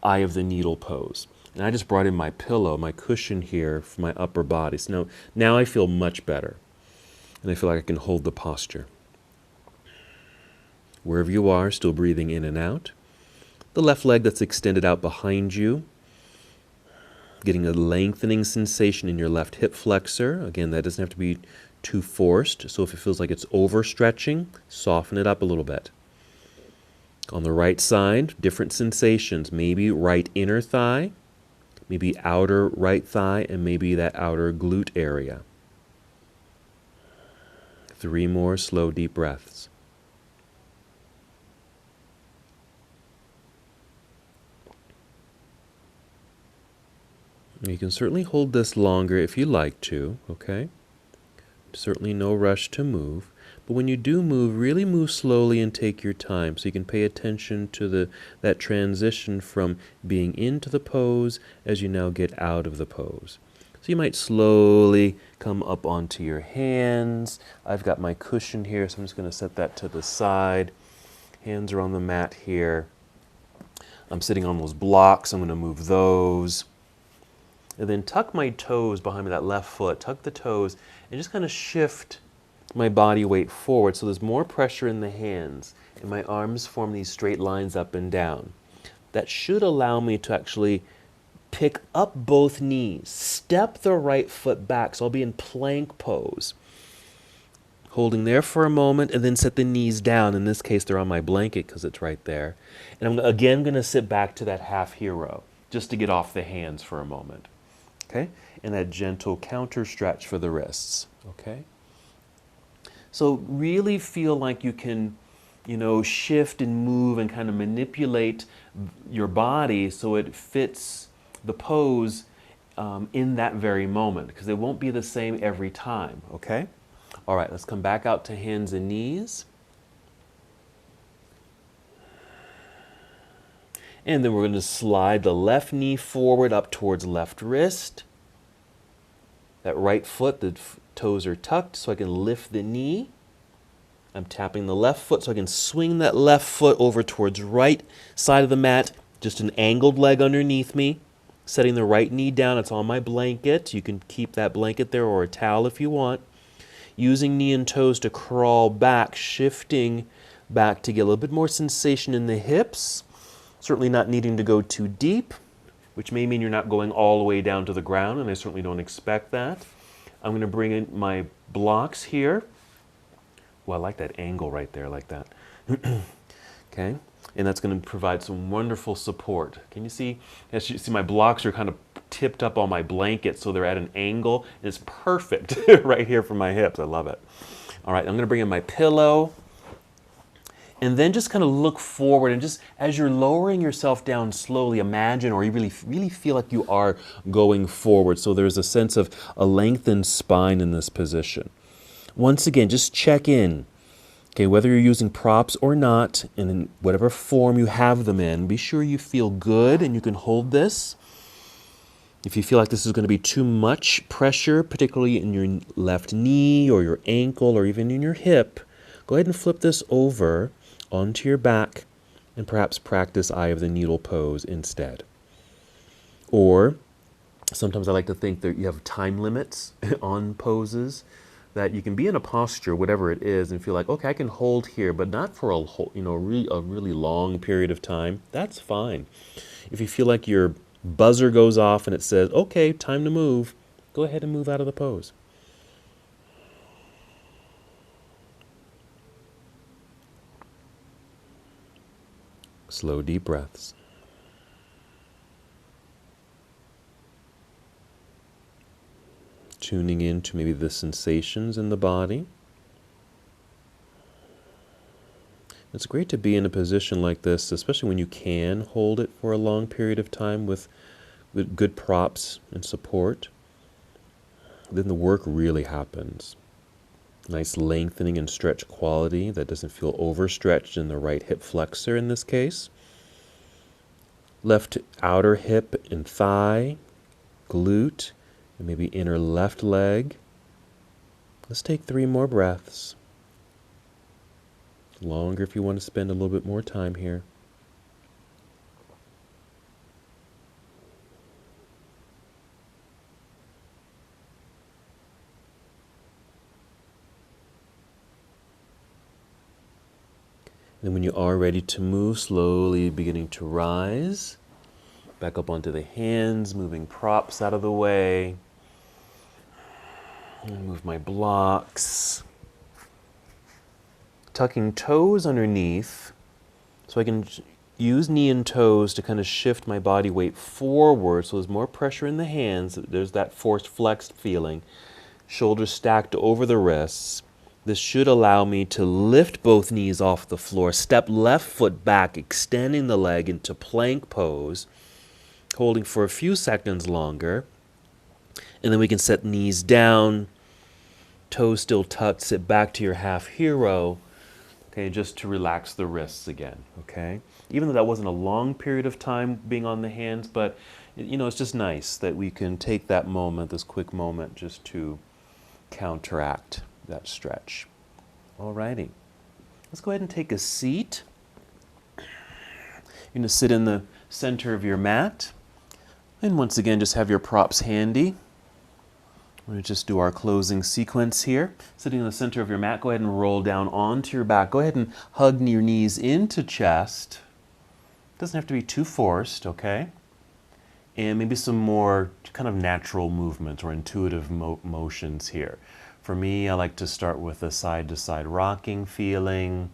eye of the needle pose. And I just brought in my pillow, my cushion here for my upper body. So now I feel much better. And I feel like I can hold the posture. Wherever you are, still breathing in and out. The left leg that's extended out behind you. Getting a lengthening sensation in your left hip flexor. Again, that doesn't have to be too forced. So if it feels like it's overstretching, soften it up a little bit. On the right side, different sensations. Maybe right inner thigh, maybe outer right thigh, and maybe that outer glute area. 3 more slow, deep breaths. You can certainly hold this longer if you like to, okay? Certainly no rush to move. But when you do move, really move slowly and take your time so you can pay attention to that transition from being into the pose as you now get out of the pose. So you might slowly come up onto your hands. I've got my cushion here, so I'm just going to set that to the side. Hands are on the mat here. I'm sitting on those blocks. I'm going to move those. And then tuck my toes behind me, that left foot. Tuck the toes and just kind of shift my body weight forward so there's more pressure in the hands and my arms form these straight lines up and down. That should allow me to actually pick up both knees, step the right foot back, so I'll be in plank pose. Holding there for a moment and then set the knees down. In this case, they're on my blanket because it's right there. And I'm again going to sit back to that half hero just to get off the hands for a moment. Okay? And that gentle counter stretch for the wrists. Okay? So really feel like you can, shift and move and kind of manipulate your body so it fits the pose in that very moment, because it won't be the same every time, okay? All right, let's come back out to hands and knees. And then we're going to slide the left knee forward up towards left wrist. That right foot, the toes are tucked so I can lift the knee. I'm tapping the left foot so I can swing that left foot over towards right side of the mat, just an angled leg underneath me. Setting the right knee down, it's on my blanket. You can keep that blanket there or a towel if you want. Using knee and toes to crawl back, shifting back to get a little bit more sensation in the hips. Certainly not needing to go too deep, which may mean you're not going all the way down to the ground, and I certainly don't expect that. I'm going to bring in my blocks here. Well, I like that angle right there, like that. Okay, and that's going to provide some wonderful support. Can you see? As you see, my blocks are kind of tipped up on my blanket, so they're at an angle, and it's perfect right here for my hips. I love it. All right, I'm going to bring in my pillow. And then just kind of look forward, and just as you're lowering yourself down slowly, imagine, or you really feel like you are going forward. So there's a sense of a lengthened spine in this position. Once again, just check in. Okay, whether you're using props or not, and in whatever form you have them in, be sure you feel good and you can hold this. If you feel like this is going to be too much pressure, particularly in your left knee or your ankle or even in your hip, go ahead and flip this over onto your back and perhaps practice eye of the needle pose instead. Or sometimes I like to think that you have time limits on poses, that you can be in a posture, whatever it is, and feel like, okay, I can hold here, but not for a really long period of time. That's fine. If you feel like your buzzer goes off and it says, okay, time to move, go ahead and move out of the pose. Slow, deep breaths. Tuning into maybe the sensations in the body. It's great to be in a position like this, especially when you can hold it for a long period of time with good props and support. Then the work really happens. Nice lengthening and stretch quality that doesn't feel overstretched in the right hip flexor in this case. Left outer hip and thigh, glute, and maybe inner left leg. Let's take 3 more breaths. Longer if you want to spend a little bit more time here. And when you are ready to move, slowly beginning to rise. Back up onto the hands, moving props out of the way. And move my blocks. Tucking toes underneath so I can use knee and toes to kind of shift my body weight forward so there's more pressure in the hands. There's that forced flexed feeling. Shoulders stacked over the wrists. This should allow me to lift both knees off the floor, step left foot back, extending the leg into plank pose. holding for a few seconds longer. And then we can set knees down, toes still tucked, sit back to your half hero, okay, just to relax the wrists again, okay? Even though that wasn't a long period of time being on the hands, but it's just nice that we can take that moment, this quick moment, just to counteract that stretch. Alrighty, let's go ahead and take a seat. You're gonna sit in the center of your mat. And once again, just have your props handy. We're going to just do our closing sequence here. Sitting in the center of your mat, go ahead and roll down onto your back. Go ahead and hug your knees into chest. Doesn't have to be too forced, okay? And maybe some more kind of natural movement or intuitive motions here. For me, I like to start with a side-to-side rocking feeling.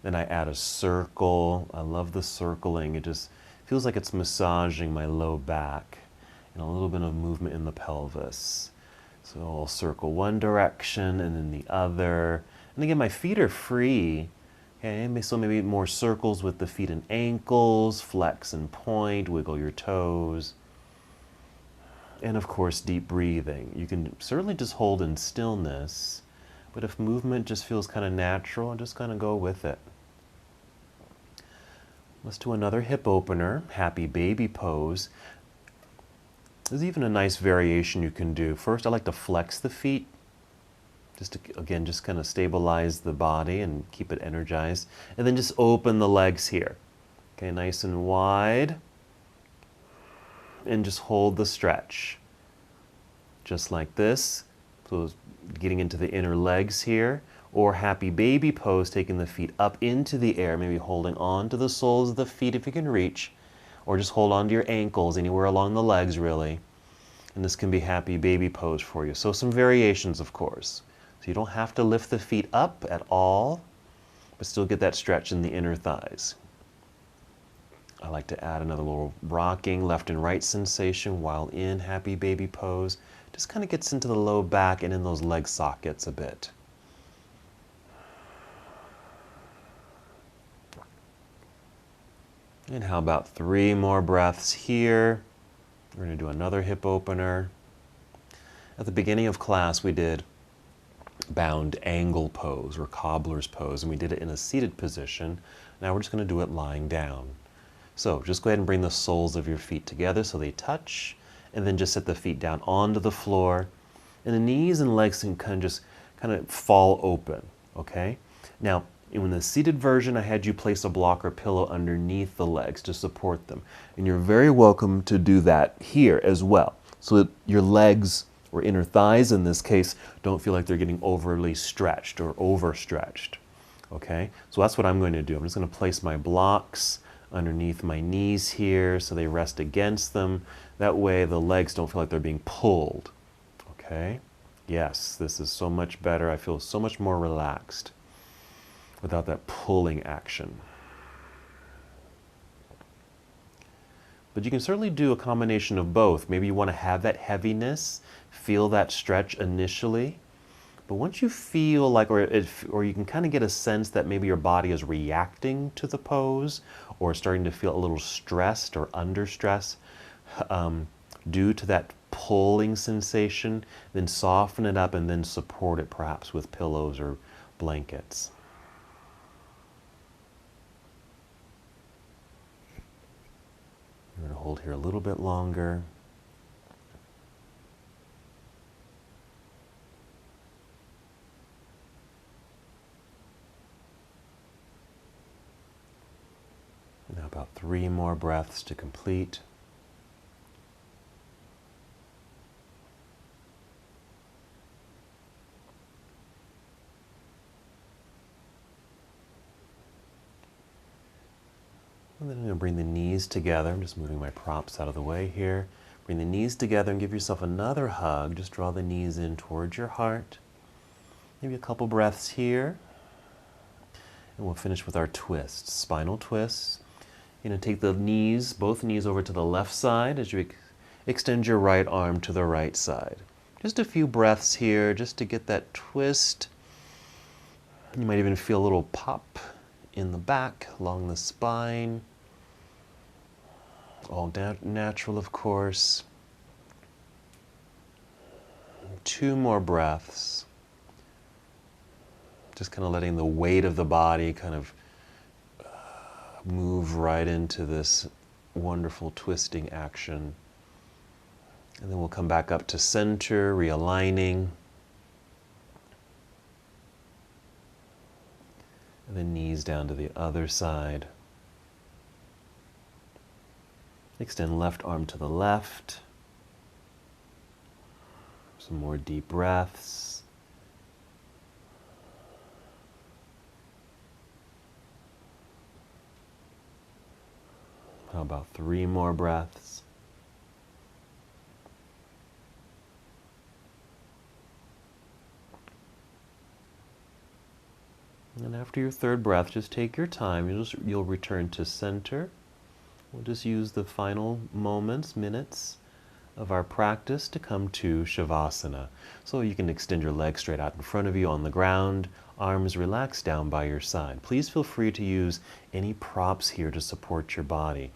Then I add a circle. I love the circling. It just feels like it's massaging my low back and a little bit of movement in the pelvis. So I'll circle one direction and then the other. And again, my feet are free. Okay, so maybe more circles with the feet and ankles, flex and point, wiggle your toes. And of course, deep breathing. You can certainly just hold in stillness, but if movement just feels kind of natural, just kind of go with it. Let's do another hip opener, happy baby pose. There's even a nice variation you can do. First, I like to flex the feet, just to, again, just kind of stabilize the body and keep it energized. And then just open the legs here. Okay, nice and wide. And just hold the stretch. Just like this. So getting into the inner legs here. Or happy baby pose, taking the feet up into the air, maybe holding on to the soles of the feet if you can reach. Or just hold on to your ankles, anywhere along the legs really. And this can be happy baby pose for you. So some variations, of course. So you don't have to lift the feet up at all, but still get that stretch in the inner thighs. I like to add another little rocking left and right sensation while in happy baby pose. Just kind of gets into the low back and in those leg sockets a bit. And how about 3 more breaths here? We're going to do another hip opener. At the beginning of class, we did bound angle pose or cobbler's pose, and we did it in a seated position. Now we're just going to do it lying down. So just go ahead and bring the soles of your feet together so they touch, and then just set the feet down onto the floor. And the knees and legs can kind of fall open, okay? Now, in the seated version, I had you place a block or pillow underneath the legs to support them. And you're very welcome to do that here as well, so that your legs, or inner thighs in this case, don't feel like they're getting overly stretched or overstretched. Okay? So that's what I'm going to do. I'm just going to place my blocks underneath my knees here so they rest against them. That way the legs don't feel like they're being pulled. Okay? Yes, this is so much better. I feel so much more relaxed without that pulling action. But you can certainly do a combination of both. Maybe you want to have that heaviness, feel that stretch initially, but once you feel like, or you can kind of get a sense that maybe your body is reacting to the pose, or starting to feel a little stressed or under stress due to that pulling sensation, then soften it up and then support it perhaps with pillows or blankets. We're going to hold here a little bit longer. Now about 3 more breaths to complete. And then I'm going to bring the knees together. I'm just moving my props out of the way here. Bring the knees together and give yourself another hug. Just draw the knees in towards your heart. Maybe a couple breaths here. And we'll finish with our twists, spinal twists. You're going to take the knees, both knees over to the left side as you extend your right arm to the right side. Just a few breaths here just to get that twist. You might even feel a little pop in the back, along the spine. All natural, of course. 2 more breaths. Just kind of letting the weight of the body kind of move right into this wonderful twisting action. And then we'll come back up to center, realigning. And then knees down to the other side. Extend left arm to the left. Some more deep breaths. How about 3 more breaths? And after your 3rd breath, just take your time. You'll return to center. We'll just use the final moments, minutes of our practice to come to Shavasana. So you can extend your legs straight out in front of you on the ground, arms relaxed down by your side. Please feel free to use any props here to support your body.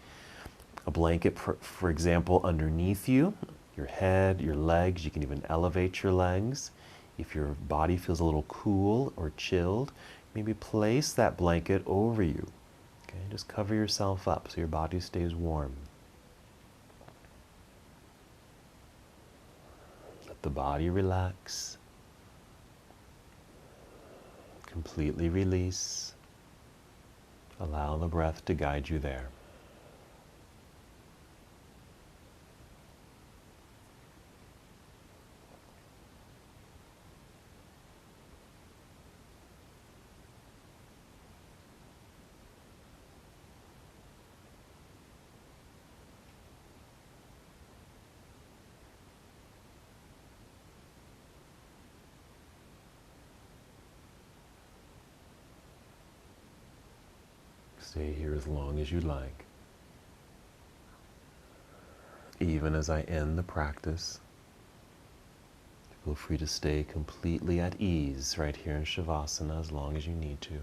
A blanket, for example, underneath you, your head, your legs. You can even elevate your legs. If your body feels a little cool or chilled, maybe place that blanket over you. Okay, just cover yourself up so your body stays warm. Let the body relax. Completely release. Allow the breath to guide you there. Stay here as long as you like. Even as I end the practice, feel free to stay completely at ease right here in Shavasana as long as you need to.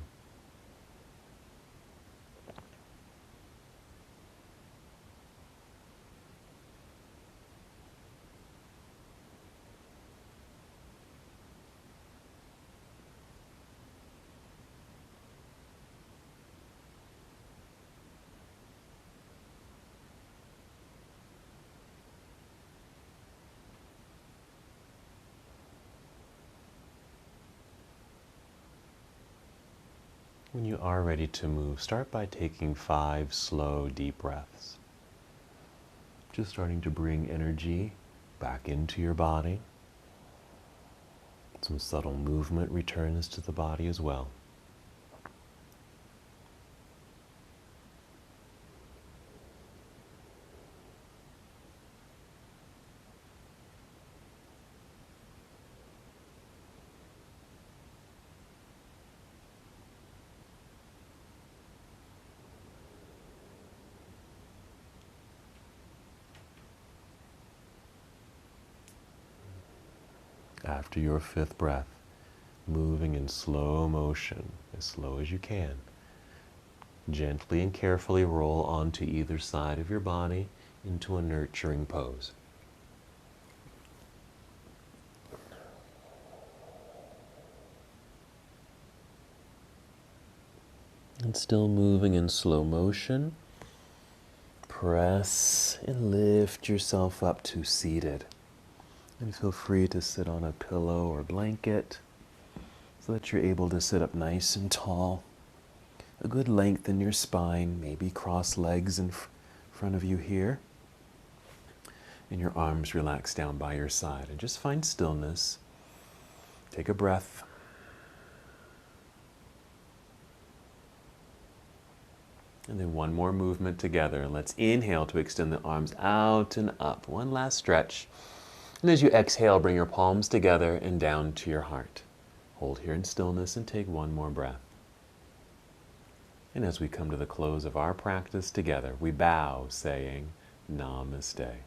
When you are ready to move, start by taking 5 slow, deep breaths. Just starting to bring energy back into your body. Some subtle movement returns to the body as well. After your 5th breath, moving in slow motion, as slow as you can, gently and carefully roll onto either side of your body into a nurturing pose. And still moving in slow motion, press and lift yourself up to seated. And feel free to sit on a pillow or blanket so that you're able to sit up nice and tall. A good length in your spine, maybe cross legs in front of you here. And your arms relax down by your side. And just find stillness. Take a breath. And then one more movement together. And let's inhale to extend the arms out and up. One last stretch. And as you exhale, bring your palms together and down to your heart. Hold here in stillness and take one more breath. And as we come to the close of our practice together, we bow saying Namaste.